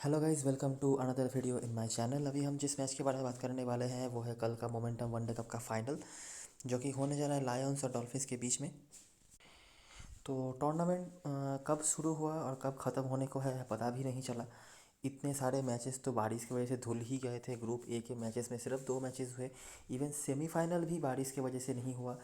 Hello guys, welcome to another video in my channel. अभी हम जिस मैच के बारे में बात करने वाले हैं वो है कल का मोमेंटम वनडे कप का फाइनल, जो कि होने जा रहा है लायंस और डॉल्फिन्स के बीच में। तो टूर्नामेंट कब शुरू हुआ और कब ख़त्म होने को है पता भी नहीं चला। इतने सारे मैचेस तो बारिश की वजह से धुल ही गए थे। ग्रुप ए के मैचेस में सिर्फ 2 मैचेस हुए। इवन सेमीफाइनल भी बारिश की वजह से नहीं हुआ।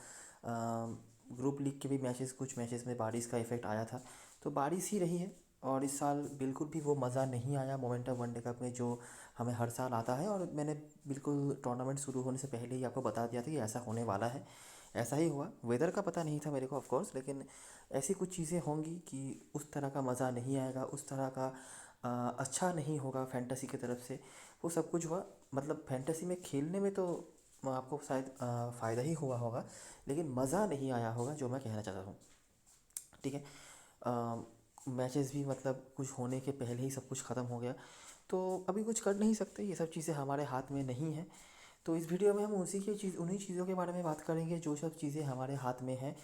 ग्रुप लीग के भी मैचेस, कुछ मैचेस में बारिश का इफेक्ट आया था। तो बारिश ही रही है। और इस साल बिल्कुल भी वो मज़ा नहीं आया मोमेंटम वनडे कप में जो हमें हर साल आता है। और मैंने बिल्कुल टूर्नामेंट शुरू होने से पहले ही आपको बता दिया था कि ऐसा होने वाला है। ऐसा ही हुआ। वेदर का पता नहीं था मेरे को ऑफ कोर्स, लेकिन ऐसी कुछ चीज़ें होंगी कि उस तरह का मज़ा नहीं आएगा, उस तरह का अच्छा नहीं होगा फैंटेसी की तरफ से। वो सब कुछ हुआ। मतलब फैंटेसी में खेलने में तो आपको शायद फ़ायदा ही हुआ होगा, लेकिन मज़ा नहीं आया होगा, जो मैं कहना चाहता हूँ। ठीक है। मैचेस भी मतलब कुछ होने के पहले ही सब कुछ ख़त्म हो गया। तो अभी कुछ कर नहीं सकते, ये सब चीज़ें हमारे हाथ में नहीं हैं। तो इस वीडियो में हम उन्हीं चीज़ों के बारे में बात करेंगे जो सब चीज़ें हमारे हाथ में हैं।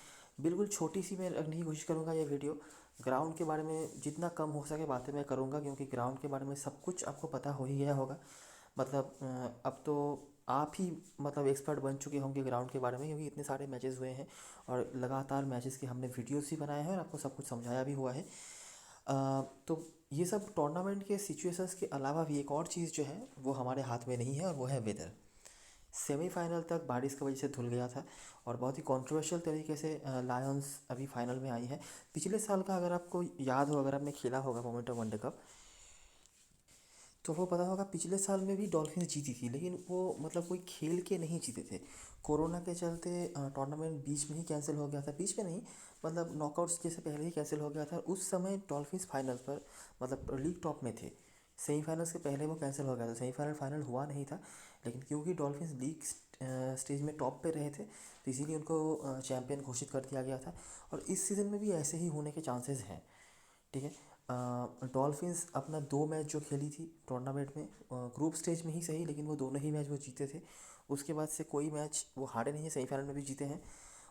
बिल्कुल छोटी सी मैं रखने की कोशिश करूँगा ये वीडियो। ग्राउंड के बारे में जितना कम हो सके बातें मैं करूँगा, क्योंकि ग्राउंड के बारे में सब कुछ आपको पता हो ही गया होगा। मतलब अब तो आप ही मतलब एक्सपर्ट बन चुके होंगे ग्राउंड के बारे में, क्योंकि इतने सारे मैचेस हुए हैं और लगातार मैचेस के हमने वीडियोस भी बनाए हैं और आपको सब कुछ समझाया भी हुआ है। तो ये सब टूर्नामेंट के सिचुएशंस के अलावा भी एक और चीज़ जो है वो हमारे हाथ में नहीं है, और वो है वेदर। सेमीफाइनल तक बारिश की वजह से धुल गया था और बहुत ही कंट्रोवर्शियल तरीके से लायंस अभी फाइनल में आई है। पिछले साल का अगर आपको याद हो, अगर आपने खेला होगा मोमेंटम वनडे कप, तो वो पता होगा पिछले साल में भी डॉल्फिन्स जीती थी, लेकिन वो मतलब कोई खेल के नहीं जीते थे। कोरोना के चलते टूर्नामेंट बीच में ही कैंसिल हो गया था। बीच में नहीं, मतलब नॉकआउट्स जैसे पहले ही कैंसिल हो गया था। उस समय डॉल्फिन्स फाइनल पर मतलब लीग टॉप में थे। सेमीफाइनल्स के पहले वो कैंसिल हो गया था, सेमीफाइनल फाइनल हुआ नहीं था। लेकिन क्योंकि डॉल्फिन्स लीग स्टेज में टॉप पे रहे थे, तो इसीलिए उनको चैम्पियन घोषित कर दिया गया था। और इस सीज़न में भी ऐसे ही होने के चांसेस हैं। ठीक है। डॉल्फिन्स अपना 2 मैच जो खेली थी टूर्नामेंट में, ग्रुप स्टेज में ही सही, लेकिन वो दोनों ही मैच वो जीते थे। उसके बाद से कोई मैच वो हारे नहीं है, सेमीफाइनल में भी जीते हैं।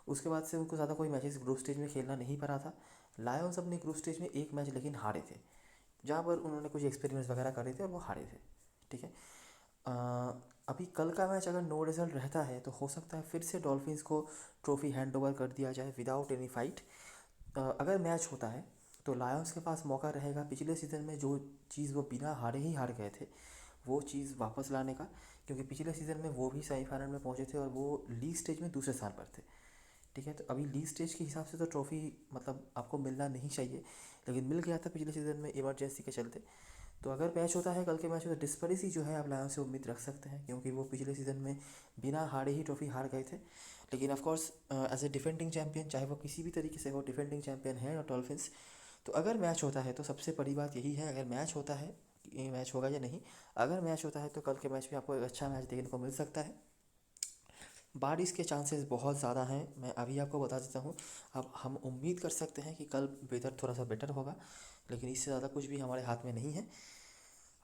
उसके बाद से उनको ज़्यादा कोई मैचेस ग्रुप स्टेज में खेलना नहीं पड़ा था। लायंस अपने ग्रुप स्टेज में एक मैच लेकिन हारे थे, जहाँ पर उन्होंने कुछ एक्सपेरिमेंट्स वगैरह करे थे और वो हारे थे। ठीक है। अ, अभी कल का मैच अगर नो रिजल्ट रहता है तो हो सकता है फिर से डॉल्फिन्स को ट्रॉफी हैंड ओवर कर दिया जाए विदाउट एनी फाइट। अगर मैच होता है तो लायंस के पास मौका रहेगा पिछले सीज़न में जो चीज़ वो बिना हारे ही हार गए थे, वो चीज़ वापस लाने का। क्योंकि पिछले सीज़न में वो भी सेमीफाइनल में पहुंचे थे और वो लीग स्टेज में दूसरे स्थान पर थे। ठीक है। तो अभी लीग स्टेज के हिसाब से तो ट्रॉफी मतलब आपको मिलना नहीं चाहिए, लेकिन मिल गया था पिछले सीज़न में इमरजेंसी के चलते। तो अगर मैच होता है कल के मैच में, तो डिस्परिस ही जो है आप लायंस से उम्मीद रख सकते हैं, क्योंकि वो पिछले सीज़न में बिना हारे ही ट्रॉफी हार गए थे। लेकिन of course as a defending champion, चाहे वो किसी भी तरीके से हो, डिफेंडिंग चैंपियन है और डॉल्फिन्स। तो अगर मैच होता है तो सबसे बड़ी बात यही है, अगर मैच होता है, ये मैच होगा या नहीं, अगर मैच होता है तो कल के मैच में आपको एक अच्छा मैच देखने को मिल सकता है। बारिश के चांसेस बहुत ज़्यादा हैं, मैं अभी आपको बता देता हूँ। अब हम उम्मीद कर सकते हैं कि कल वेदर थोड़ा सा बेटर होगा, लेकिन इससे ज़्यादा कुछ भी हमारे हाथ में नहीं है।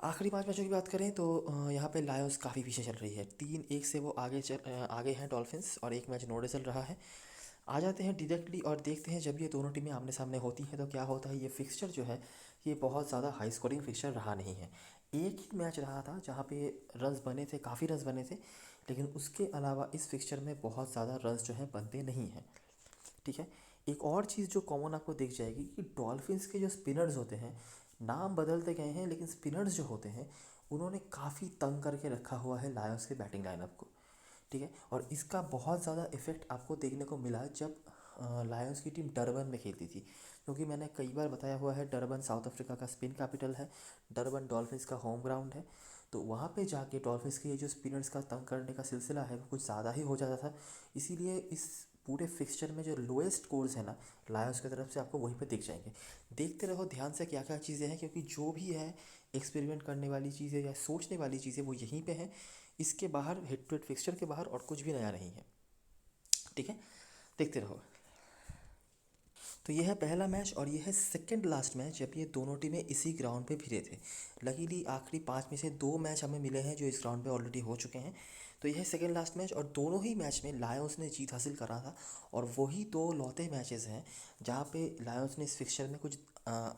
आखिरी 5 मैचों की बात करें तो यहाँ पे लायंस काफ़ी पीछे चल रही है। 3-1 से वो आगे हैं डॉल्फिन्स, और एक मैच नो रिजल्ट रहा है। आ जाते हैं डायरेक्टली और देखते हैं जब ये दोनों टीमें आमने सामने होती हैं तो क्या होता है। ये फिक्सचर जो है ये बहुत ज़्यादा हाई स्कोरिंग फिक्सचर रहा नहीं है। एक ही मैच रहा था जहाँ पे रन्स बने थे, काफ़ी रन्स बने थे, लेकिन उसके अलावा इस फिक्सचर में बहुत ज़्यादा रन्स जो हैं बनते नहीं हैं। ठीक है। एक और चीज़ जो कॉमन आपको दिख जाएगी कि डॉल्फिन्स के जो स्पिनर्स होते हैं, नाम बदलते गए हैं लेकिन स्पिनर्स जो होते हैं उन्होंने काफ़ी तंग करके रखा हुआ है लायंस के बैटिंग लाइनअप को। ठीक है। और इसका बहुत ज़्यादा इफेक्ट आपको देखने को मिला जब लायंस की टीम डरबन में खेलती थी। क्योंकि मैंने कई बार बताया हुआ है, डरबन साउथ अफ्रीका का स्पिन कैपिटल है, डरबन डॉल्फिन्स का होम ग्राउंड है। तो वहाँ पे जाके डॉल्फिन्स के ये जो स्पिनर्स का तंग करने का सिलसिला है वो कुछ ज़्यादा ही हो जाता था। इसीलिए इस पूरे फिक्सचर में जो लोएस्ट स्कोर्स है ना, लायंस की तरफ से आपको वहीं पे दिख जाएंगे। देखते रहो ध्यान से क्या क्या चीज़ें हैं, क्योंकि जो भी है एक्सपेरिमेंट करने वाली चीज़ें या सोचने वाली चीज़ें वो यहीं पे हैं। इसके बाहर, हेड टू हेड फिक्सचर के बाहर और कुछ भी नया नहीं है। ठीक है। देखते रहो। तो ये है पहला मैच और ये है सेकंड लास्ट मैच जब ये दोनों टीमें इसी ग्राउंड पे भिड़े थे। लकीली आखिरी 5 में से 2 मैच हमें मिले हैं जो इस ग्राउंड पे ऑलरेडी हो चुके हैं। तो यह है सेकंड लास्ट मैच और दोनों ही मैच में लायंस ने जीत हासिल करा था। और वही दो लौते मैचेस हैं जहाँ पे लायंस ने इस फिक्सचर में कुछ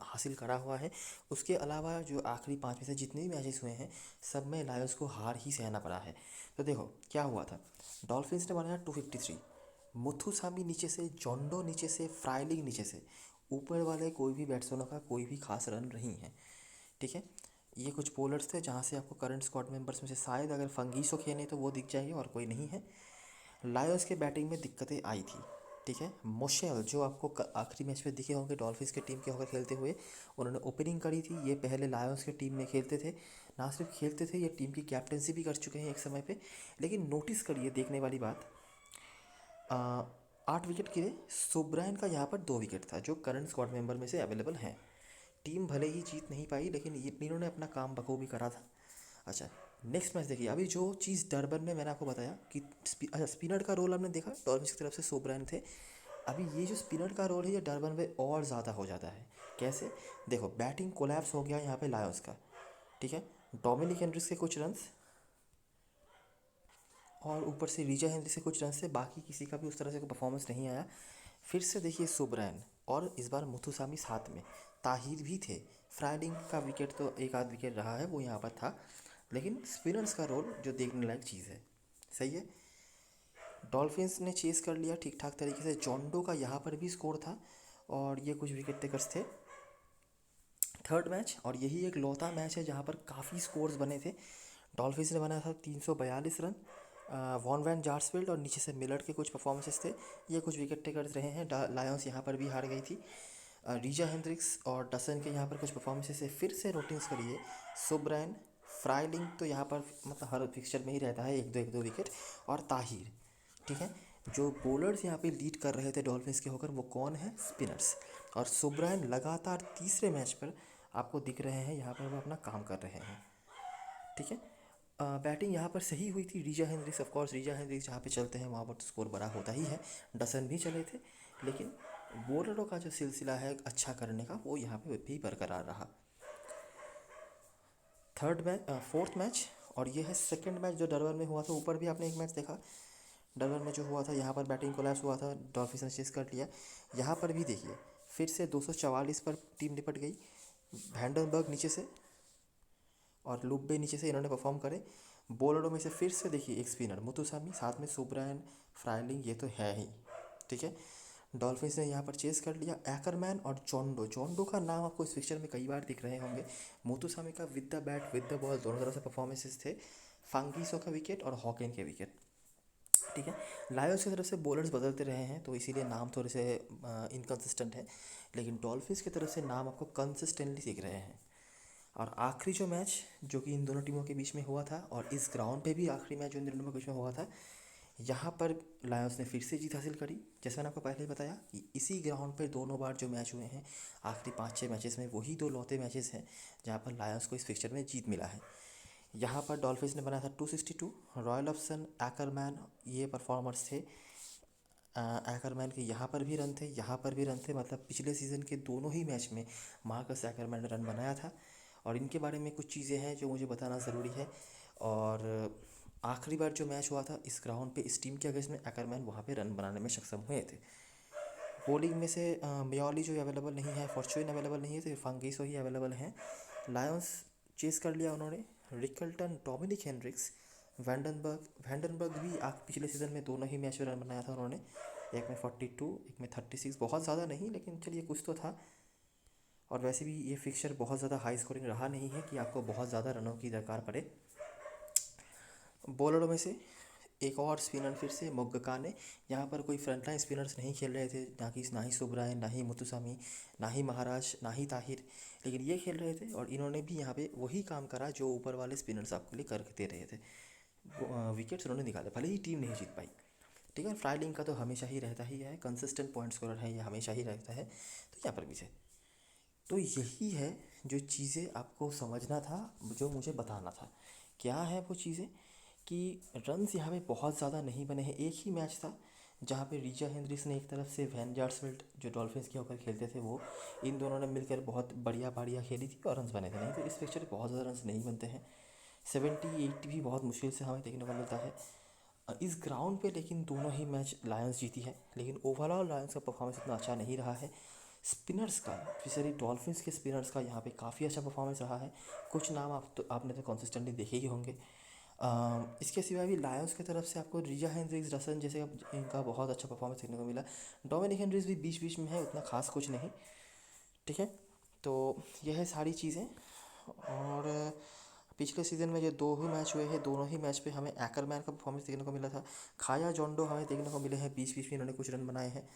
हासिल करा हुआ है। उसके अलावा जो आखिरी 5 में से जितने भी मैचेस हुए हैं सब में लायंस को हार ही सहना पड़ा है। तो देखो क्या हुआ था, डॉल्फिन्स ने बनाया 253, मुथुसामी नीचे से, जोंडो नीचे से, फ्राइलिंग नीचे से, ऊपर वाले कोई भी बैट्समैनों का कोई भी खास रन नहीं है। ठीक है, ये कुछ बॉलर्स थे जहाँ से आपको करंट स्क्वाड मेंबर्स में से शायद अगर फंगीसो खेले तो वो दिख जाएंगे और कोई नहीं है। लायंस के बैटिंग में दिक्कतें आई थी। ठीक है, मोशेल जो आपको आखिरी मैच में दिखे होंगे डॉल्फिन्स के टीम के होकर खेलते हुए, उन्होंने ओपनिंग करी थी। ये पहले लायंस के टीम में खेलते थे, ना सिर्फ खेलते थे, ये टीम की कैप्टनसी भी कर चुके हैं एक समय पे। लेकिन नोटिस करिए देखने वाली बात, 8 विकेट गिरे, सुब्रायन का यहाँ पर 2 विकेट था जो करंट स्क्वाड मेंबर में से अवेलेबल हैं। टीम भले ही जीत नहीं पाई लेकिन ये इन्होंने अपना काम बखूबी करा था। अच्छा, नेक्स्ट मैच देखिए। अभी जो चीज़ डरबन में मैंने आपको बताया कि अच्छा स्पिनर का रोल आपने देखा, डॉल्फिन्स की तरफ से सोब्रायन थे। अभी ये जो स्पिनर का रोल है ये डरबन में और ज़्यादा हो जाता है। कैसे, देखो बैटिंग कोलैप्स हो गया यहाँ पे लायंस का। ठीक है, डोमिनिक हेनरिक्स के कुछ रन्स और ऊपर से रीजा हेनरी से कुछ रन से, बाकी किसी का भी उस तरह से कोई परफॉर्मेंस नहीं आया। फिर से देखिए सुब्रायन और इस बार मुथुसामी साथ में, ताहिर भी थे। फ्राइडिंग का विकेट तो एक आध विकेट रहा है वो यहाँ पर था, लेकिन स्पिनर्स का रोल जो देखने लायक चीज़ है। सही है, डॉल्फिन्स ने चेस कर लिया ठीक ठाक तरीके से। जोंडो का यहाँ पर भी स्कोर था और ये कुछ विकेट टेकर्स थे। थर्ड मैच, और यही एक लौता मैच है जहाँ पर काफ़ी स्कोर्स बने थे। डॉल्फिन्स ने बनाया था 342 रन, वॉन वैन जार्सफील्ड और नीचे से मिलर के कुछ परफॉर्मेंसेस थे। ये कुछ विकेट टेकर्स रहे हैं। लायंस यहाँ पर भी हार गई थी। रीजा हेंड्रिक्स और डसन के यहाँ पर कुछ परफॉर्मेंसेस है। फिर से नोटिस करिए, सुब्रायन, फ्राइलिंग तो यहाँ पर मतलब हर फिक्सचर में ही रहता है, एक दो विकेट, और ताहिर। ठीक है, जो बॉलर्स यहाँ पे लीड कर रहे थे डॉल्फिन्स के होकर वो कौन है, स्पिनर्स। और सुब्रायन लगातार तीसरे मैच पर आपको दिख रहे हैं यहाँ पर वो अपना काम कर रहे हैं। ठीक है, बैटिंग यहाँ पर सही हुई थी। Reeza Hendricks, of course Reeza Hendricks जहाँ पे चलते हैं वहाँ पर तो स्कोर बड़ा होता ही है। डसन भी चले थे, लेकिन बॉलरों का जो सिलसिला है अच्छा करने का वो यहाँ पे भी बरकरार रहा। फोर्थ मैच, और ये है सेकंड मैच जो डरबन में हुआ था। ऊपर भी आपने एक मैच देखा डरबन में जो हुआ था, यहाँ पर बैटिंग कोलैप्स हुआ था, डॉल्फिन्स ने चेस कर लिया। यहाँ पर भी देखिए फिर से 244 पर टीम निपट गई। वैंडनबर्ग नीचे से और लुब्बे नीचे से इन्होंने परफॉर्म करे। बॉलरों में से फिर से देखिए एक स्पिनर मुथुसामी, साथ में सुब्रायन, फ्राइलिंग, ये तो है ही। ठीक है, डॉल्फिन्स ने यहाँ पर चेस कर लिया। एकरमैन और जोंडो, जोंडो का नाम आपको इस पिक्चर में कई बार दिख रहे होंगे। मुथुसामी का with the bat with the ball दोनों तरह से परफॉर्मेंसेस थे। फांगीसो का विकेट और हॉकिन के विकेट। ठीक है, लायंस की तरफ से बॉलर्स बदलते रहे हैं तो इसीलिए नाम थोड़े से इनकन्सिस्टेंट है, लेकिन डॉल्फिन्स की तरफ से नाम आपको कंसिस्टेंटली दिख रहे हैं। और आखिरी जो मैच जो कि इन दोनों टीमों के बीच में हुआ था, और इस ग्राउंड पे भी आखिरी मैच जो इन दोनों के बीच में हुआ था, यहाँ पर लायंस ने फिर से जीत हासिल करी। जैसे मैंने आपको पहले ही बताया कि इसी ग्राउंड पर दोनों बार जो मैच हुए हैं आखिरी 5-6 मैचेस में, वही दो लौते मैचेस हैं जहाँ पर लायंस को इस फिक्चर में जीत मिला है। यहाँ पर डॉल्फिन्स ने बनाया था 262, रॉयल ऑप्शन, एकरमैन, ये परफॉर्मर्स थे। एकरमैन के यहाँ पर भी रन थे, यहाँ पर भी रन थे, मतलब पिछले सीज़न के दोनों ही मैच में मार्कस एकरमैन ने रन बनाया था। और इनके बारे में कुछ चीज़ें हैं जो मुझे बताना ज़रूरी है। और आखिरी बार जो मैच हुआ था इस ग्राउंड पे इस टीम के अगेंस्ट में, एकरमैन वहाँ पे रन बनाने में सक्षम हुए थे। बॉलिंग में से मियाली जो अवेलेबल नहीं है, फॉर्चून अवेलेबल नहीं है, तो फांगीसो ही अवेलेबल हैं। लायंस चेस कर लिया उन्होंने। रिकल्टन, डोमिनिक हेनरिक्स, वैंडनबर्ग भी पिछले सीज़न में दोनों ही मैच में रन बनाया था उन्होंने, एक में 42, एक में 36, बहुत ज़्यादा नहीं लेकिन चलिए कुछ तो था। और वैसे भी ये फिक्चर बहुत ज़्यादा हाई स्कोरिंग रहा नहीं है कि आपको बहुत ज़्यादा रनों की दरकार पड़े। बॉलरों में से एक और स्पिनर फिर से मोग्गकाने, यहाँ पर कोई फ्रंटलाइन स्पिनर्स नहीं खेल रहे थे, ना ही सुब्रायन, ना ही मुथुसामी, ना ही महाराज, ना ही ताहिर, लेकिन ये खेल रहे थे और इन्होंने भी यहाँ पे वही काम करा जो ऊपर वाले स्पिनर्स आपके लिए कर दे रहे थे। विकेट्स उन्होंने निकाले, भले ही टीम नहीं जीत पाई। ठीक है, फ्राइलिंग का तो हमेशा ही रहता ही है, कंसिस्टेंट पॉइंट स्कोरर है, ये हमेशा ही रहता है, तो यहाँ पर भी है। तो यही है जो चीज़ें आपको समझना था, जो मुझे बताना था। क्या है वो चीज़ें कि रन्स यहाँ पे बहुत ज़्यादा नहीं बने हैं। एक ही मैच था जहाँ पे रीजा हेनरिक्स ने एक तरफ से, वैन जार्सफील्ड जो डॉल्फिन्स के होकर खेलते थे वो, इन दोनों ने मिलकर बहुत बढ़िया पारियाँ खेली थी और रन्स बने थे। नहीं तो इस पिक्चर में बहुत ज़्यादा रन्स नहीं बनते हैं। 70-80 भी बहुत मुश्किल से हमें देखने को मिलता है इस ग्राउंड पे। लेकिन दोनों ही मैच लायंस जीती है, लेकिन ओवरऑल लायंस का परफॉर्मेंस इतना अच्छा नहीं रहा है। स्पिनर्स का, स्पेशली डॉल्फिन्स के स्पिनर्स का यहाँ पे काफ़ी अच्छा परफॉर्मेंस रहा है। कुछ नाम आपने तो कंसिस्टेंटली देखे ही होंगे। इसके सिवा भी लायंस की तरफ से आपको रिजा हेनरिक्स, रसन जैसे इनका बहुत अच्छा परफॉर्मेंस देखने को मिला। डोमिनिक हेनरिक्स भी बीच बीच में है, उतना खास कुछ नहीं। ठीक है, तो यह है सारी चीज़ें। और पिछले सीज़न में जो दो ही मैच हुए हैं, दोनों ही मैच पे हमें एकरमैन का परफॉर्मेंस देखने को मिला था। खाया जोंडो हमें देखने को मिले हैं, बीच बीच में इन्होंने कुछ रन बनाए हैं।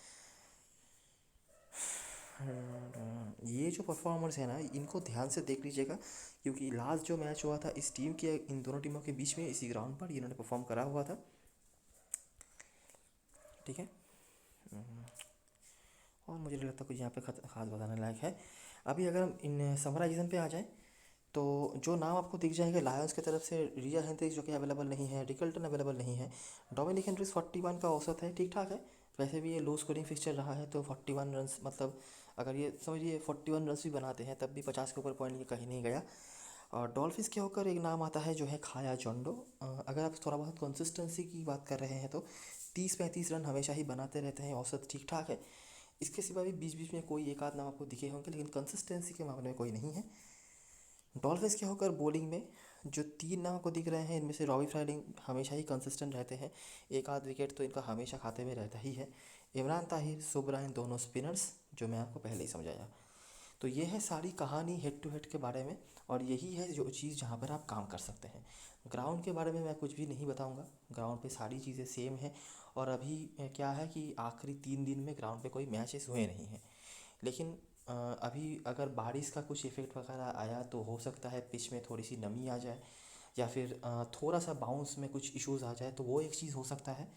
ये जो परफॉर्मर्स है ना, इनको ध्यान से देख लीजिएगा, क्योंकि लास्ट जो मैच हुआ था इस टीम के, इन दोनों टीमों के बीच में, इसी ग्राउंड पर इन्होंने परफॉर्म करा हुआ था। ठीक है, और मुझे नहीं लगता कुछ यहाँ पे खास बताने लायक है। अभी अगर हम इन समराइजेशन पे आ जाएँ, तो जो नाम आपको दिख जाएंगे लायंस की तरफ से, रिया हेनरिक्स जो कि अवेलेबल नहीं है, रिकल्टन अवेलेबल नहीं है, डोमिनिक हेनरिक्स 41 का औसत है, ठीक ठाक है। वैसे भी ये लो स्कोरिंग फिक्सचर रहा है, तो 41 रन्स मतलब अगर ये समझिए 41 रन्स भी बनाते हैं तब भी 50 के ऊपर पॉइंट ये कहीं नहीं गया। और डॉल्फिन्स के होकर एक नाम आता है जो है खाया जोंडो। अगर आप थोड़ा बहुत कंसिस्टेंसी की बात कर रहे हैं तो 30-35 रन हमेशा ही बनाते रहते हैं, औसत ठीक ठाक है। इसके सिवा भी बीच बीच में कोई एक आध नाम आपको दिखे होंगे, लेकिन कंसिस्टेंसी के मामले में कोई नहीं है। डॉल्फिन्स के होकर बॉलिंग में जो तीन नाम को दिख रहे हैं, इनमें से रॉबी फ्राइडिंग हमेशा ही कंसिस्टेंट रहते हैं, एक आध विकेट तो इनका हमेशा खाते में रहता ही है। इमरान ताहिर, सुब्रायन दोनों स्पिनर्स, जो मैं आपको पहले ही समझाया। तो ये है सारी कहानी हेड टू हेड के बारे में, और यही है जो चीज़ जहाँ पर आप काम कर सकते हैं। ग्राउंड के बारे में मैं कुछ भी नहीं बताऊँगा, ग्राउंड पे सारी चीज़ें सेम है। और अभी क्या है कि आखिरी 3 दिन में ग्राउंड पे कोई मैचेस हुए नहीं हैं, लेकिन अभी अगर बारिश का कुछ इफ़ेक्ट वगैरह आया तो हो सकता है पिच में थोड़ी सी नमी आ जाए, या फिर थोड़ा सा बाउंस में कुछ इश्यूज़ आ जाए, तो वो एक चीज़ हो सकता है।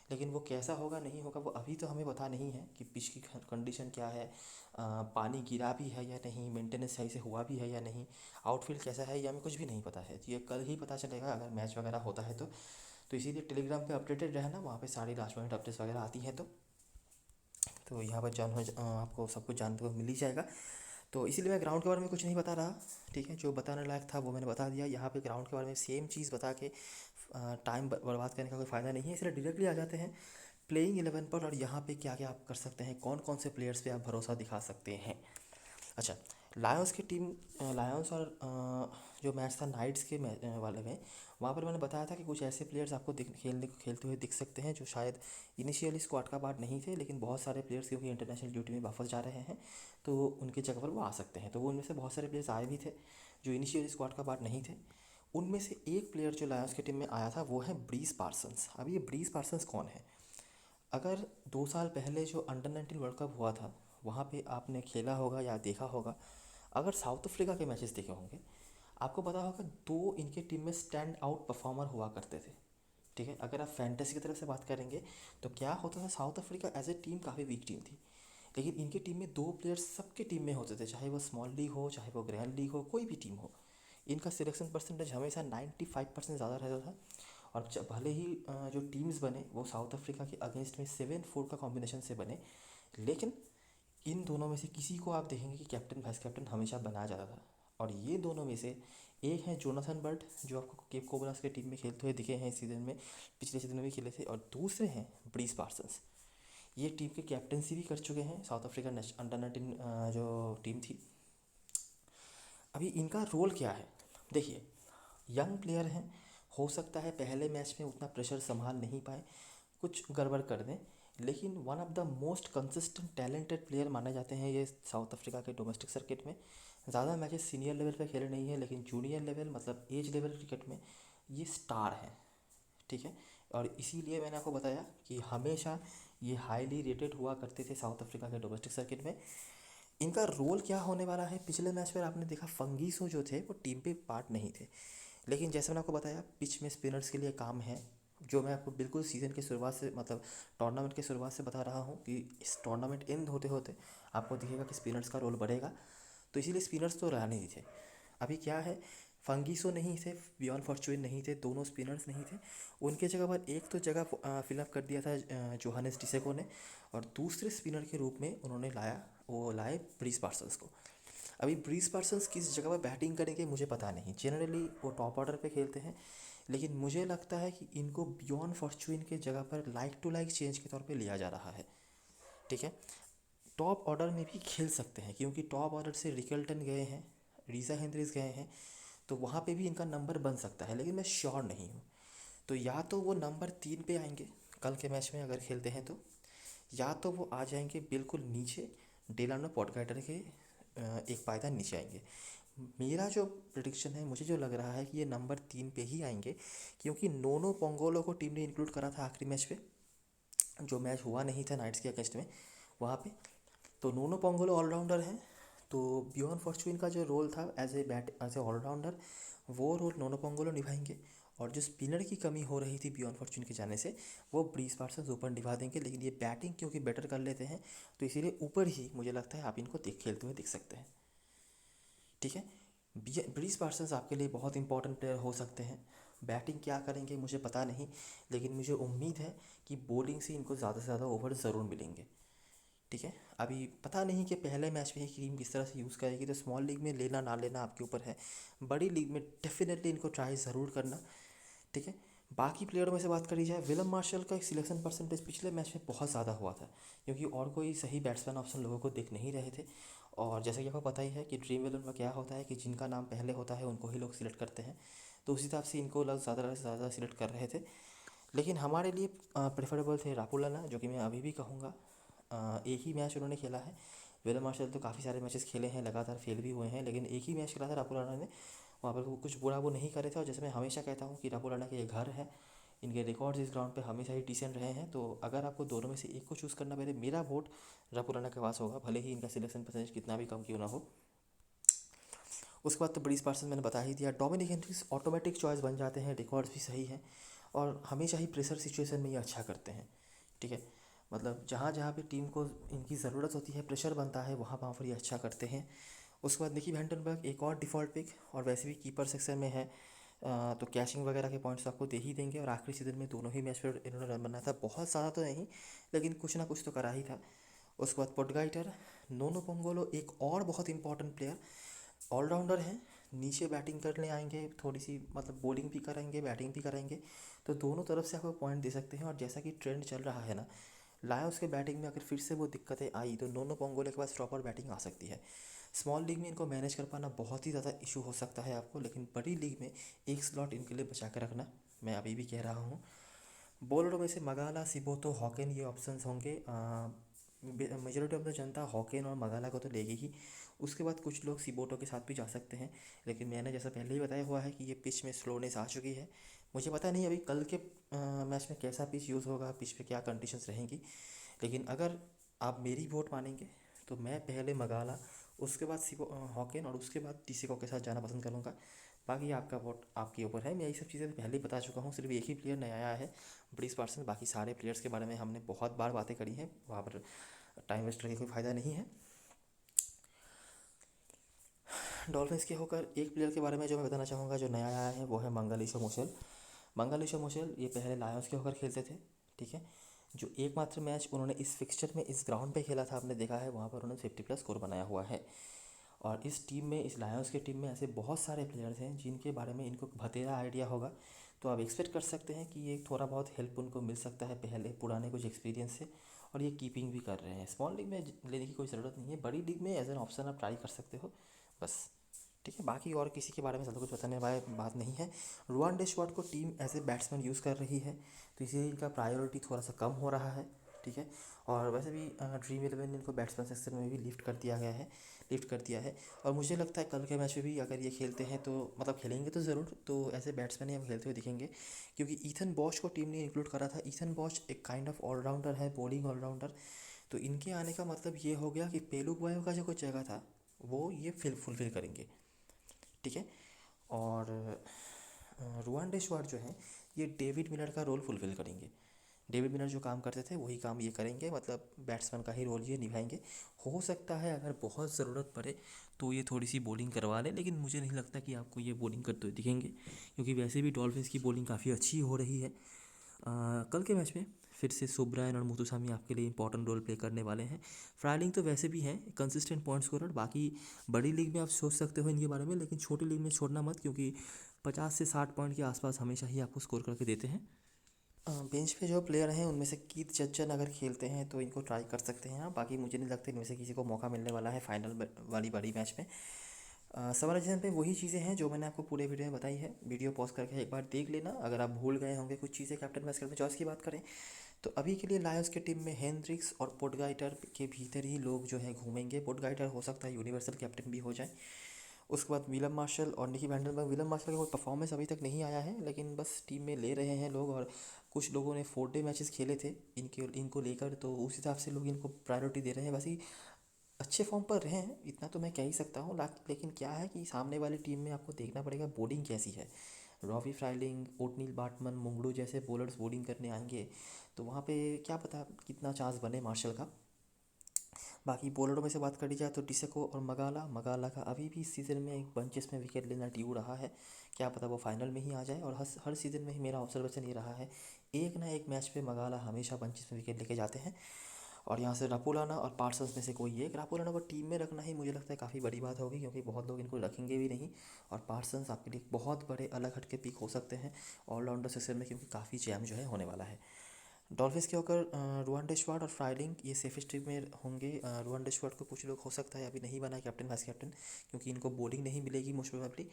लेकिन वो कैसा होगा नहीं होगा वो अभी तो हमें पता नहीं है कि पिच की कंडीशन क्या है, पानी गिरा भी है या नहीं, मेंटेनेंस सही से हुआ भी है या नहीं, आउटफील्ड कैसा है, या हमें कुछ भी नहीं पता है। तो ये कल ही पता चलेगा अगर मैच वगैरह होता है तो इसीलिए टेलीग्राम पे अपडेटेड रहना, वहाँ पे सारी लास्ट मिनट अपडेट्स वगैरह आती हैं। तो यहाँ पर आपको सब कुछ जानने को मिल ही जाएगा। तो इसीलिए मैं ग्राउंड के बारे में कुछ नहीं बता रहा। ठीक है, जो बताने लायक था वो मैंने बता दिया। यहाँ पे ग्राउंड के बारे में सेम चीज़ बता के टाइम बर्बाद करने का कोई फ़ायदा नहीं है, इसलिए डायरेक्टली आ जाते हैं प्लेइंग 11 पर, और यहाँ पे क्या क्या आप कर सकते हैं, कौन कौन से प्लेयर्स पे आप भरोसा दिखा सकते हैं। अच्छा, लायंस की टीम, लायंस और जो मैच था नाइट्स के वाले में, वहाँ पर मैंने बताया था कि कुछ ऐसे प्लेयर्स आपको खेलते हुए दिख सकते हैं जो शायद इनिशियली स्क्वाड का पार्ट नहीं थे, लेकिन बहुत सारे प्लेयर्स क्योंकि इंटरनेशनल ड्यूटी में वापस जा रहे हैं तो उनकी जगह पर वो आ सकते हैं। तो वो उनमें से बहुत सारे प्लेयर्स आए भी थे जो इनिशियली स्क्वाड का पार्ट नहीं थे। उनमें से एक प्लेयर जो लायंस की टीम में आया था वो है ब्रीस पार्सन्स। अब ये ब्रीस पार्सन्स कौन है? अगर 2 साल पहले जो अंडर 19 वर्ल्ड कप हुआ था, वहाँ पे आपने खेला होगा या देखा होगा, अगर साउथ अफ्रीका के मैचेस देखे होंगे, आपको पता होगा दो इनके टीम में स्टैंड आउट परफॉर्मर हुआ करते थे। ठीक है, अगर आप फैंटेसी की तरफ से बात करेंगे तो क्या होता था, South Africa as a team काफ़ी वीक टीम थी, लेकिन इनकी टीम में दो प्लेयर्स सबके टीम में होते थे, चाहे वो स्मॉल लीग हो चाहे वो ग्रैंड लीग हो, कोई भी टीम हो। इनका सिलेक्शन परसेंटेज हमेशा 95% ज़्यादा रहता था। और जब भले ही जो टीम्स बने वो साउथ अफ्रीका के अगेंस्ट में 7-4 का कॉम्बिनेशन से बने, लेकिन इन दोनों में से किसी को आप देखेंगे कि कैप्टन वाइस कैप्टन हमेशा बनाया जाता था। और ये दोनों में से एक है जोनाथन बर्ट, जो आपको केप कोबरास के टीम में खेलते हुए दिखे हैं इस सीज़न में, पिछले सीज़न में भी खेले थे, और दूसरे हैं ब्रीस पार्सन्स। ये टीम के कैप्टनसी भी कर चुके हैं, साउथ अफ्रीका अंडर 19 जो टीम थी। अभी इनका रोल क्या है, देखिए, यंग प्लेयर हैं, हो सकता है पहले मैच में उतना प्रेशर संभाल नहीं पाए, कुछ गड़बड़ कर दें, लेकिन one of the most consistent talented player माने जाते हैं ये साउथ अफ्रीका के डोमेस्टिक सर्किट में। ज़्यादा मैचेस सीनियर लेवल पे खेले नहीं है, लेकिन जूनियर लेवल मतलब एज लेवल क्रिकेट में ये स्टार हैं। ठीक है, और इसीलिए मैंने आपको बताया कि हमेशा ये हाईली रेटेड हुआ करते थे साउथ अफ्रीका के डोमेस्टिक सर्किट में। इनका रोल क्या होने वाला है, पिछले मैच पर आपने देखा फंगीसो जो थे वो टीम पे पार्ट नहीं थे, लेकिन जैसे मैंने आपको बताया पिच में स्पिनर्स के लिए काम है, जो मैं आपको बिल्कुल सीज़न की शुरुआत से मतलब टूर्नामेंट की शुरुआत से बता रहा हूँ कि इस टूर्नामेंट एंड होते होते आपको दिखेगा कि स्पिनर्स का रोल बढ़ेगा। तो इसीलिए स्पिनर्स तो रहने ही थे। अभी क्या है, फंगीसो नहीं थे, बियॉन फॉर्चून नहीं थे, दोनों स्पिनर्स नहीं थे। उनके जगह पर एक तो जगह फिलअप कर दिया था जोहानिस डिसेको ने, और दूसरे स्पिनर के रूप में उन्होंने वो लाए ब्रीस पार्सन्स को। अभी ब्रीस पार्सन्स किस जगह पर बैटिंग करेंगे मुझे पता नहीं, जनरली वो टॉप ऑर्डर पे खेलते हैं, लेकिन मुझे लगता है कि इनको बियॉन फॉर्चून के जगह पर लाइक टू लाइक चेंज के तौर पे लिया जा रहा है। ठीक है, टॉप ऑर्डर में भी खेल सकते हैं, क्योंकि टॉप ऑर्डर से रिकल्टन गए हैं, रीसा हेनरीज गए हैं, तो वहाँ पे भी इनका नंबर बन सकता है, लेकिन मैं श्योर नहीं हूँ। तो या तो वो नंबर 3 पे आएंगे कल के मैच में अगर खेलते हैं तो, या तो वो आ जाएंगे बिल्कुल नीचे, डेलानो पॉडकाइटर के एक पायदान नीचे आएंगे। मेरा जो प्रिडिक्शन है, मुझे जो लग रहा है कि ये नंबर 3 पे ही आएंगे, क्योंकि नोनो पोंगोलो को टीम ने इंक्लूड करा था आखिरी मैच पे, जो मैच हुआ नहीं था नाइट्स के अगेंस्ट में वहाँ पे। तो नोनो पोंगोलो ऑलराउंडर हैं, तो बियॉन फॉर्चून का जो रोल था एज ए ऑलराउंडर, वो रोल नोनो पोंगोलो निभाएंगे। और जो स्पिनर की कमी हो रही थी बियॉन फॉर्चून के जाने से, वो ब्रीस पार्सन्स ऊपर निभा देंगे। लेकिन ये बैटिंग क्योंकि बेटर कर लेते हैं, तो इसीलिए ऊपर ही मुझे लगता है आप इनको खेलते हुए दिख सकते हैं। ठीक है, ब्रीस पार्सन्स आपके लिए बहुत इंपॉर्टेंट प्लेयर हो सकते हैं। बैटिंग क्या करेंगे मुझे पता नहीं, लेकिन मुझे उम्मीद है कि बॉलिंग से इनको ज़्यादा से ज़्यादा ओवर ज़रूर मिलेंगे। ठीक है, अभी पता नहीं कि पहले मैच में ही टीम किस तरह से यूज़ करेगी, तो स्मॉल लीग में लेना ना लेना आपके ऊपर है, बड़ी लीग में डेफिनेटली इनको ट्राई ज़रूर करना। ठीक है, बाकी प्लेयरों में से बात करी जाए, विलम मार्शल का एक सिलेक्शन परसेंटेज पिछले मैच में बहुत ज़्यादा हुआ था, क्योंकि और कोई सही बैट्समैन ऑप्शन लोगों को दिख नहीं रहे थे। और जैसे कि आपको पता ही है कि ड्रीम इलेवन में क्या होता है कि जिनका नाम पहले होता है उनको ही लोग सिलेक्ट करते हैं, तो उस हिसाब से इनको लोग ज़्यादा से ज़्यादा सिलेक्ट कर रहे थे। लेकिन हमारे लिए प्रेफरेबल थे रापुलाना, जो कि मैं अभी भी कहूँगा। एक ही मैच उन्होंने खेला है, विलम मार्शल तो काफ़ी सारे मैचेस खेले हैं, लगातार फेल भी हुए हैं, लेकिन एक ही मैच खेला था रापुलाना ने, वहाँ पर वो कुछ बुरा वो नहीं करे थे। और जैसे मैं हमेशा कहता हूँ कि रापुलाना के ये घर है, इनके रिकॉर्ड्स इस ग्राउंड पे हमेशा ही डिसेंट रहे हैं। तो अगर आपको दोनों में से एक को चूज़ करना पड़े, मेरा वोट रापुलाना के पास होगा, भले ही इनका सिलेक्शन परसेंटेज कितना भी कम क्यों ना हो। उसके बाद तो ब्रीस पार्सन मैंने बता ही दिया। डोमिनिक हेनरिक्स ऑटोमेटिक चॉइस बन जाते हैं, रिकॉर्ड्स भी सही हैं, और हमेशा ही प्रेशर सिचुएशन में ये अच्छा करते हैं। ठीक है, मतलब जहाँ जहाँ पे टीम को इनकी ज़रूरत होती है, प्रेशर बनता है, वहाँ वहाँ पर ये अच्छा करते हैं। उसके बाद निकी वैंडनबर्ग एक और डिफ़ॉल्ट पिक, और वैसे भी कीपर सेक्शन में है, तो कैचिंग वगैरह के पॉइंट्स आपको दे ही देंगे। और आखिरी सीजन में दोनों ही मैच पर इन्होंने रन बनाया था, बहुत ज़्यादा तो नहीं, लेकिन कुछ ना कुछ तो करा ही था। उसके बाद पोडगाइटर, नोनो पोंगोलो एक और बहुत इंपॉर्टेंट प्लेयर, ऑलराउंडर हैं, नीचे बैटिंग करने आएंगे, थोड़ी सी मतलब बॉलिंग भी करेंगे, बैटिंग भी करेंगे, तो दोनों तरफ से आपको पॉइंट दे सकते हैं। और जैसा कि ट्रेंड चल रहा है ना, लायंस के बैटिंग में अगर फिर से वो दिक्कतें आई, तो नोनो पोंगोले के पास प्रॉपर बैटिंग आ सकती है। स्मॉल लीग में इनको मैनेज कर पाना बहुत ही ज़्यादा इशू हो सकता है आपको, लेकिन बड़ी लीग में एक स्लॉट इनके लिए बचा कर रखना, मैं अभी भी कह रहा हूँ। बॉलरों में से मगाला, सिबोतो, हॉकेन ये ऑप्शंस होंगे। मेजोरिटी ऑफ द जनता हॉकेन और मगाला को तो लेगी ही, उसके बाद कुछ लोग सिबोटो के साथ भी जा सकते हैं। लेकिन मैंने जैसा पहले ही बताया हुआ है कि ये पिच में स्लोनेस आ चुकी है। मुझे पता नहीं अभी कल के मैच में कैसा पिच यूज़ होगा, पिच पे क्या कंडीशंस रहेंगी, लेकिन अगर आप मेरी वोट मानेंगे तो मैं पहले मगाला, उसके बाद हॉकेन, और उसके बाद टीसिको के साथ जाना पसंद करूँगा। बाकी आपका वोट आपके ऊपर है, मैं ये सब चीज़ें पहले ही बता चुका हूँ, सिर्फ एक ही प्लेयर नया आया है, ब्रिस पार्सन। बाकी सारे प्लेयर्स के बारे में हमने बहुत बार बातें करी हैं, वहाँ पर टाइम वेस्ट करके कोई फ़ायदा नहीं है। डॉल्फिन्स के होकर एक प्लेयर के बारे में जो मैं बताना चाहूँगा जो नया आया है, वो है मंगलीशो मोशेल। मंगलीशो मोशेल ये पहले लायंस के होकर खेलते थे। ठीक है, जो एकमात्र मैच उन्होंने इस फिक्सचर में इस ग्राउंड पे खेला था, आपने देखा है, वहाँ पर उन्होंने 50+ स्कोर बनाया हुआ है। और इस टीम में, इस लायंस की टीम में ऐसे बहुत सारे प्लेयर्स हैं जिनके बारे में इनको भतेरा आइडिया होगा, तो आप एक्सपेक्ट कर सकते हैं कि ये थोड़ा बहुत हेल्प उनको मिल सकता है पहले पुराने कुछ एक्सपीरियंस से। और ये कीपिंग भी कर रहे हैं, स्मॉल लीग में लेने की कोई ज़रूरत नहीं है, बड़ी लीग में एज एन ऑप्शन आप ट्राई कर सकते हो बस। ठीक है, बाकी और किसी के बारे में ज़्यादा कुछ बताने वाली बात नहीं है। रुआन डेशवार्ट को team as a batsman use कर रही है, तो इसीलिए इनका प्रायोरिटी थोड़ा सा कम हो रहा है। ठीक है, और वैसे भी ड्रीम इलेवन ने इनको बैट्समैन सेक्शन में भी लिफ्ट कर दिया है। और मुझे लगता है कल के मैच में भी अगर ये खेलते हैं तो मतलब खेलेंगे तो ज़रूर, तो ऐसे बैट्समैन ही हम खेलते हुए दिखेंगे, क्योंकि ईथन बॉश को टीम ने इंक्लूड करा था। ईथन बॉश एक काइंड ऑफ ऑलराउंडर है, बॉलिंग ऑलराउंडर, तो इनके आने का मतलब ये हो गया कि पेलुक वायो का जो कुछ जगह था वो ये फुलफिल करेंगे। ठीक है, और रुआन डेशवार्ट जो है ये डेविड मिलर का रोल फुलफिल करेंगे। डेविड मिलर जो काम करते थे वही काम ये करेंगे, मतलब बैट्समैन का ही रोल ये निभाएंगे। हो सकता है अगर बहुत ज़रूरत पड़े तो ये थोड़ी सी बॉलिंग करवा लें, लेकिन मुझे नहीं लगता कि आपको ये बॉलिंग करते हुए दिखेंगे, क्योंकि वैसे भी डॉल्फिन्स की बॉलिंग काफ़ी अच्छी हो रही है। कल के मैच में फिर से सुब्रायन और मुथुसामी आपके लिए इंपॉर्टेंट रोल प्ले करने वाले हैं। फ्राइलिंग तो वैसे भी हैं कंसिस्टेंट पॉइंट स्कोरर, बाकी बड़ी लीग में आप सोच सकते हो इनके बारे में, लेकिन छोटी लीग में छोड़ना मत, क्योंकि 50 से 60 पॉइंट के आसपास हमेशा ही आपको स्कोर करके देते हैं। बेंच पे जो प्लेयर हैं उनमें से कीथ जज्जन अगर खेलते हैं तो इनको ट्राई कर सकते हैं आप। बाकी मुझे नहीं लगता इनमें से किसी को मौका मिलने वाला है फाइनल वाली बड़ी मैच में। समराइजेशन पे वही चीज़ें हैं जो मैंने आपको पूरे वीडियो में बताई है। वीडियो पॉज करके एक बार देख लेना अगर आप भूल गए होंगे कुछ चीज़ें कैप्टन वाइस कैप्टन चॉइस की बात करें तो। अभी के लिए लायंस की टीम में हेनड्रिक्स और पोडगाइटर के भीतर ही लोग जो है घूमेंगे। पोडगाइटर हो सकता है यूनिवर्सल कैप्टन भी हो जाए। उसके बाद विलम मार्शल और निकी वैंडलबर्ग। विलम मार्शल का कोई परफॉर्मेंस अभी तक नहीं आया है लेकिन बस टीम में ले रहे हैं लोग। और कुछ लोगों ने 4 डे मैचेस खेले थे इनको लेकर, तो उस हिसाब से लोग इनको प्रायोरिटी दे रहे हैं। वैसे ही अच्छे फॉर्म पर रहे हैं, इतना तो मैं कह ही सकता हूँ। लेकिन क्या है कि सामने वाली टीम में आपको देखना पड़ेगा बॉलिंग कैसी है। रॉबी फ्राइलिंग, ओटनील बाटमन, मुंगड़ू जैसे बॉलर्स बॉलिंग करने आएंगे तो वहाँ पे क्या पता कितना चांस बने मार्शल का। बाकी बॉलरों में से बात करी जाए तो डिसेको और मगाला। मगाला का अभी भी इस सीज़न में एक बंचेस में विकेट लेना ड्यू रहा है। क्या पता वो फाइनल में ही आ जाए। और हर सीज़न में ही मेरा ऑब्जर्वेशन ये रहा है एक ना एक मैच पे मगाला हमेशा बंचेस में विकेट लेके जाते हैं। और यहाँ से रापुलाना और पार्सन्स में से कोई एक। रापुलाना को टीम में रखना ही मुझे लगता है काफ़ी बड़ी बात होगी क्योंकि बहुत लोग इनको रखेंगे भी नहीं। और पार्सन्स आपके लिए बहुत बड़े अलग हटके पिक हो सकते हैं ऑलराउंडर सेक्शन में क्योंकि काफ़ी जैम जो है होने वाला है। डॉल्फिन्स के होकर रुआन डेशवार्ड और फ्राइलिंग ये सेफेस्ट टीम में होंगे। रुआन डेशवार्ड को कुछ लोग हो सकता है अभी नहीं बना कैप्टन वाइस कैप्टन क्योंकि इनको बॉलिंग नहीं मिलेगी मोस्ट प्रोबेबली।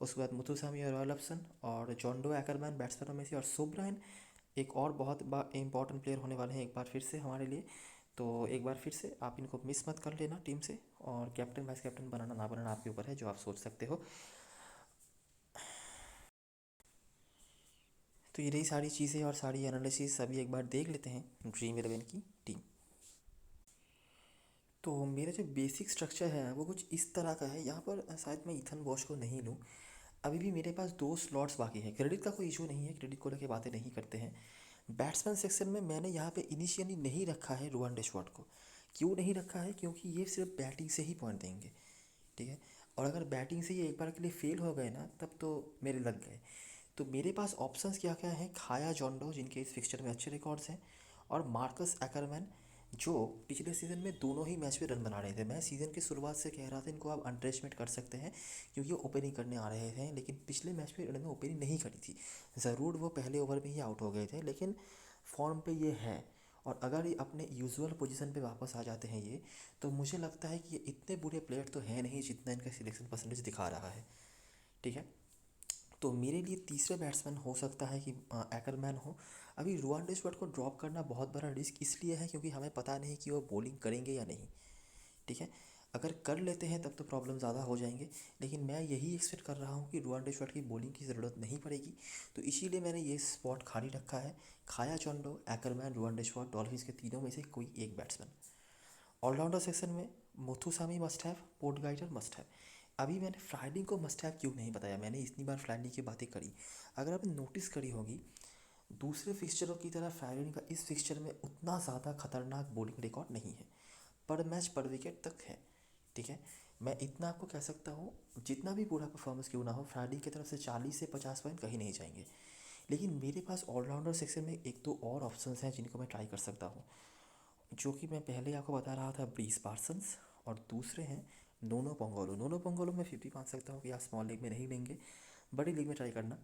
उसके बाद मुथुसामी और रॉयलप्सन और जॉन्डो एक्करमैन बैट्समैनों में से। और सुब्रायन एक और बहुत इंपॉर्टेंट प्लेयर होने वाले हैं एक बार फिर से हमारे लिए। तो एक बार फिर से आप इनको मिस मत कर लेना टीम से। और कैप्टन वाइस कैप्टन बनाना ना बनाना आपके ऊपर है, जो आप सोच सकते हो। तो ये रही सारी चीज़ें और सारी एनालिसिस। अभी एक बार देख लेते हैं ड्रीम 11 की टीम। तो मेरा जो बेसिक स्ट्रक्चर है वो कुछ इस तरह का है। यहाँ पर शायद मैं इथन बॉश को नहीं लूँ। अभी भी मेरे पास 2 स्लॉट्स बाकी है। क्रेडिट का कोई इशू नहीं है, क्रेडिट को लेकर बातें नहीं करते हैं। बैट्समैन सेक्शन में मैंने यहाँ पे इनिशियली नहीं रखा है रुआन डेशवार्ड को। क्यों नहीं रखा है? क्योंकि ये सिर्फ बैटिंग से ही पॉइंट देंगे, ठीक है। और अगर बैटिंग से ये एक बार के लिए फेल हो गए ना तब तो मेरे लग गए। तो मेरे पास ऑप्शंस क्या क्या हैं? खाया जॉन्डो जिनके इस फिक्सचर में अच्छे रिकॉर्ड्स हैं, और मार्कस एक्करमैन जो पिछले सीज़न में दोनों ही मैच में रन बना रहे थे। मैं सीज़न की शुरुआत से कह रहा था इनको आप अंडरएस्टिमेट कर सकते हैं क्योंकि वो ओपनिंग करने आ रहे थे लेकिन पिछले मैच में इन्होंने ओपनिंग नहीं करी थी। ज़रूर वो पहले ओवर में ही आउट हो गए थे लेकिन फॉर्म पे ये है। और अगर ये अपने यूजुअल पोजीशन पे वापस आ जाते हैं ये, तो मुझे लगता है कि ये इतने बुरे प्लेयर तो हैं नहीं जितना इनका सिलेक्शन परसेंटेज दिखा रहा है, ठीक है। तो मेरे लिए तीसरे बैट्समैन हो सकता है कि एक्करमैन हो। अभी रुआन डेशवर्ड को ड्रॉप करना बहुत बड़ा रिस्क इसलिए है क्योंकि हमें पता नहीं कि वो बॉलिंग करेंगे या नहीं, ठीक है। अगर कर लेते हैं तब तो प्रॉब्लम ज़्यादा हो जाएंगे लेकिन मैं यही एक्सपेक्ट कर रहा हूँ कि रुआन डेशवर्ड की बॉलिंग की ज़रूरत नहीं पड़ेगी। तो इसीलिए मैंने ये स्पॉट खाली रखा है। खाया चोंडो, एक्करमैन, रुआन डेशवर्ड, डॉल्फिन्स के तीनों में से कोई एक बैट्समैन। ऑलराउंडर सेक्शन में Muthusamy must have, Potgieter must have. अभी मैंने फ्राइडिंग को मस्ट हैव क्यों नहीं बताया? मैंने इतनी बार फ्राइडिंग की बातें करी, अगर आपने नोटिस करी होगी दूसरे फिक्सचरों की तरह फ्राइडिंग का इस फिक्सचर में उतना ज़्यादा खतरनाक बॉलिंग रिकॉर्ड नहीं है। पर मैच पर विकेट तक है, ठीक है। मैं इतना आपको कह सकता हूँ जितना भी बुरा परफॉर्मेंस क्यों ना हो फ्राइडिंग की तरफ से 40 से 50 पॉइंट कहीं नहीं जाएंगे। लेकिन मेरे पास ऑलराउंडर सेक्शन में एक दो और ऑप्शंस हैं जिनको मैं ट्राई कर सकता हूँ, जो कि मैं पहले आपको बता रहा था ब्रीस पार्सन्स, और दूसरे हैं नोनो पोंगोलो। नोनो पोंगोलो मैं 50 मान सकता हूँ कि आप स्मॉल लीग में नहीं लेंगे, बड़ी लीग में ट्राई करना।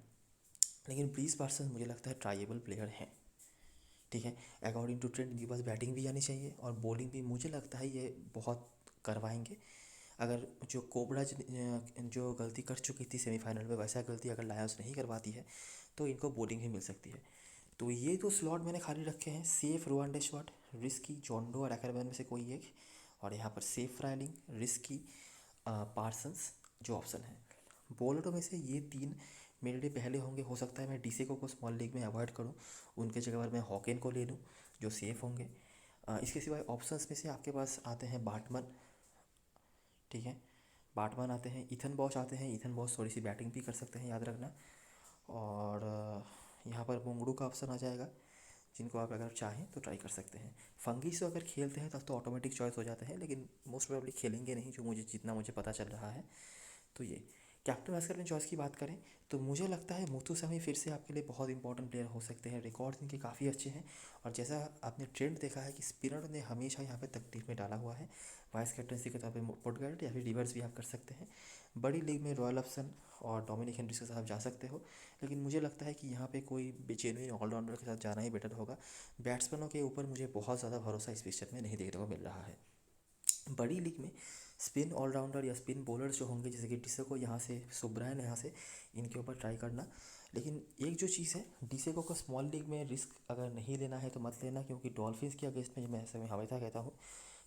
लेकिन ब्रीस पार्सन्स मुझे लगता है ट्राइएबल प्लेयर हैं, ठीक है। अकॉर्डिंग टू ट्रेंड इनके पास बैटिंग भी आनी चाहिए और बॉलिंग भी मुझे लगता है ये बहुत करवाएंगे। अगर जो कोबरा जो गलती कर चुकी थी सेमीफाइनल में वैसा गलती अगर लायंस नहीं करवाती है तो इनको बॉलिंग भी मिल सकती है। तो ये जो स्लॉट मैंने खाली रखे हैं, सेफ रुआन डेशवार्ड, रिस्की जॉन्डो और एक्करमैन में से कोई एक, और यहाँ पर सेफ फ्राइलिंग, रिस्की पार्सन्स जो ऑप्शन है। बॉलरों में से ये 3 मेरे लिए पहले होंगे। हो सकता है मैं डीसेको को स्मॉल लीग में अवॉइड करूँ, उनके जगह पर मैं हॉकेन को ले लूँ जो सेफ़ होंगे। इसके सिवाय ऑप्शंस में से आपके पास आते हैं बाटमन, ठीक है। बाटमन आते हैं, इथन बॉश आते हैं। इथन बॉश थोड़ी सी बैटिंग भी कर सकते हैं, याद रखना। और यहाँ पर मुंगड़ू का ऑप्शन आ जाएगा जिनको आप अगर चाहें तो ट्राई कर सकते हैं। फंगी से अगर खेलते हैं तब तो ऑटोमेटिक चॉइस हो जाता है लेकिन मोस्ट प्रोबेबली खेलेंगे नहीं, जो मुझे जितना मुझे पता चल रहा है। तो ये कैप्टन वाइस कैप्टन चॉइस की बात करें तो मुझे लगता है मुथुसामी फिर से आपके लिए बहुत इंपॉर्टेंट प्लेयर हो सकते हैं। रिकॉर्ड्स इनके काफ़ी अच्छे हैं और जैसा आपने ट्रेंड देखा है कि स्पिनर ने हमेशा यहाँ पे तकदीर में डाला हुआ है। वाइस कैप्टनसी के तौर पे पुटगार्ड या फिर रिवर्स भी आप कर सकते हैं। बड़ी लीग में रॉयल ऑप्शन और डोमिनिक हेनरी के साथ आप जा सकते हो, लेकिन मुझे लगता है कि यहाँ पे कोई जेन्युइन ऑलराउंडर के साथ जाना ही बेटर होगा। बैट्समैनों के ऊपर मुझे बहुत ज़्यादा भरोसा इस पिक्चर में नहीं देखने को मिल रहा है। बड़ी लीग में स्पिन ऑलराउंडर या स्पिन बॉलर्स जो होंगे जैसे कि डिसेको यहाँ से, सुब्रायन यहाँ से, इनके ऊपर ट्राई करना। लेकिन एक जो चीज़ है, डिसेको को स्मॉल लीग में रिस्क अगर नहीं लेना है तो मत लेना, क्योंकि डॉल्फिन्स के अगेंस्ट में मैं ऐसे में हमेशा कहता हूँ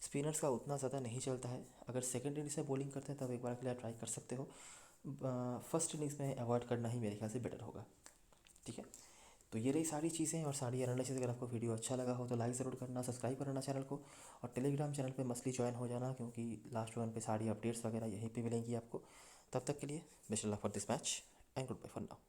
स्पिनर्स का उतना ज़्यादा नहीं चलता है। अगर सेकेंड इनिंग्स में बॉलिंग करते हैं तब एक बार के लिए ट्राई कर सकते हो। फर्स्ट इनिंग्स में अवॉइड करना ही मेरे ख्याल से बेटर होगा। ठीक है, तो ये रही सारी चीज़ें और सारी एनालिसिस। अगर आपको वीडियो अच्छा लगा हो तो लाइक ज़रूर करना, सब्सक्राइब करना चैनल को, और टेलीग्राम चैनल पे मस्टली ज्वाइन हो जाना, क्योंकि लास्ट वन पे सारी अपडेट्स वगैरह यहीं पे मिलेंगी आपको। तब तक के लिए best of luck for this match and goodbye for now.